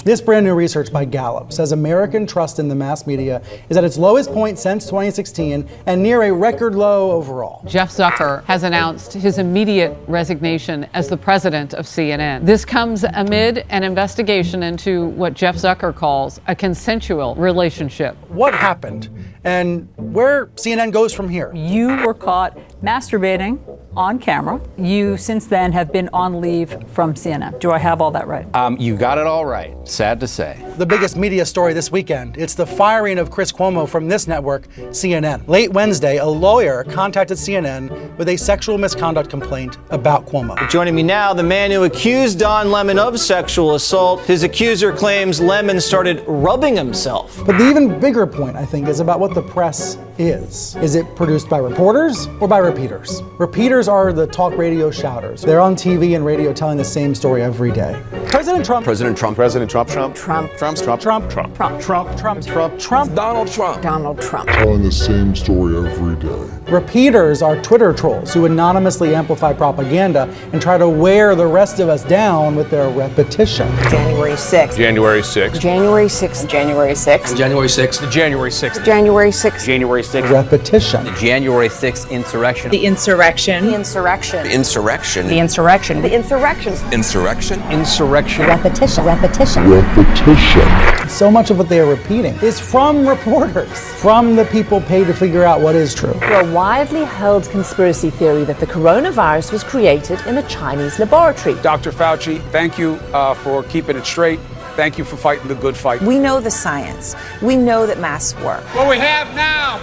This brand new research by Gallup says American trust in the mass media is at its lowest point since 2016 and near a record low overall. Jeff Zucker has announced his immediate resignation as the president of CNN. This comes amid an investigation into what Jeff Zucker calls a consensual relationship. What happened and where CNN goes from here? You were caught masturbating on camera. You since then have been on leave from CNN. Do I have all that right? You got it all right. Sad to say. The biggest media story this weekend, it's the firing of Chris Cuomo from this network, CNN. Late Wednesday, a lawyer contacted CNN with a sexual misconduct complaint about Cuomo. Joining me now, the man who accused Don Lemon of sexual assault. His accuser claims Lemon started rubbing himself. But the even bigger point, I think, is about what the press is. Is it produced by reporters or by repeaters? Repeaters are the talk radio shouters. They're on TV and radio telling the same story every day. President Trump. President Trump. President Trump. Trump. Trump. Trump. Trump. Trump. Trump. Trump. Trump. Trump. Trump. Trump. Donald Trump. Donald Trump. Telling the same story every day. Repeaters are Twitter trolls who anonymously amplify propaganda and try to wear the rest of us down with their repetition. January 6th. January 6th. January 6th. January 6th. January 6th. January 6th. January 6th. January 6th. Repetition. The January 6th insurrection. The insurrection. The insurrection. The insurrection. The insurrection. The insurrection. Insurrection. Insurrection. Repetition. Repetition. Repetition. So much of what they are repeating is from reporters, from the people paid to figure out what is true. A widely held conspiracy theory that the coronavirus was created in a Chinese laboratory. Dr. Fauci, thank you for keeping it straight. Thank you for fighting the good fight. We know the science. We know that masks work. What we have now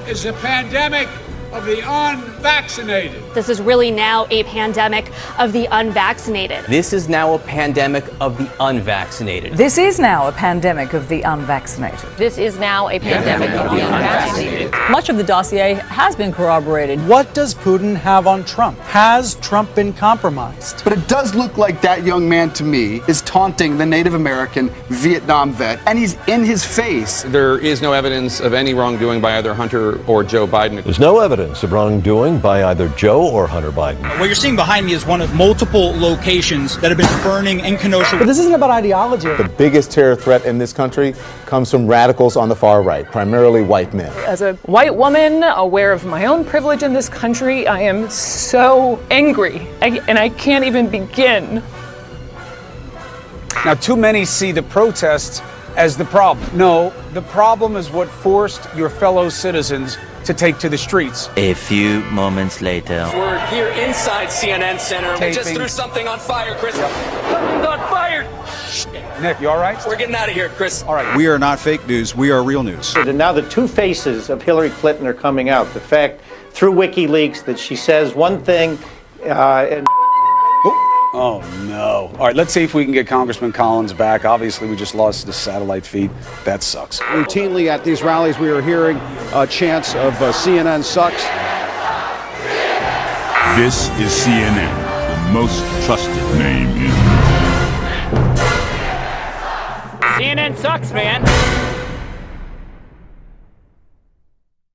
is a pandemic of the unvaccinated. This is really now a pandemic of the unvaccinated. This is now a pandemic of the unvaccinated. This is now a pandemic of the unvaccinated. This is now a pandemic of the unvaccinated. Much of the dossier has been corroborated. What does Putin have on Trump? Has Trump been compromised? But it does look like that young man to me is taunting the Native American Vietnam vet, and he's in his face. There is no evidence of any wrongdoing by either Hunter or Joe Biden. There's no evidence of wrongdoing by either Joe or Hunter Biden. What you're seeing behind me is one of multiple locations that have been burning in Kenosha. But this isn't about ideology. The biggest terror threat in this country comes from radicals on the far right, primarily white men. As a white woman, aware of my own privilege in this country, I am so angry, and I can't even begin. Now, too many see the protests as the problem. No, the problem is what forced your fellow citizens to take to the streets. A few moments later. We're here inside CNN Center. We just threw something on fire, Chris. Something's on fire! Nick, you all right? We're getting out of here, Chris. All right. We are not fake news. We are real news. And now the two faces of Hillary Clinton are coming out. The fact through WikiLeaks that she says one thing and Oh, no. All right, let's see if we can get Congressman Collins back. Obviously, we just lost the satellite feed. That sucks. Routinely at these rallies, we are hearing chants of CNN sucks. This is CNN, the most trusted name in. CNN sucks, man.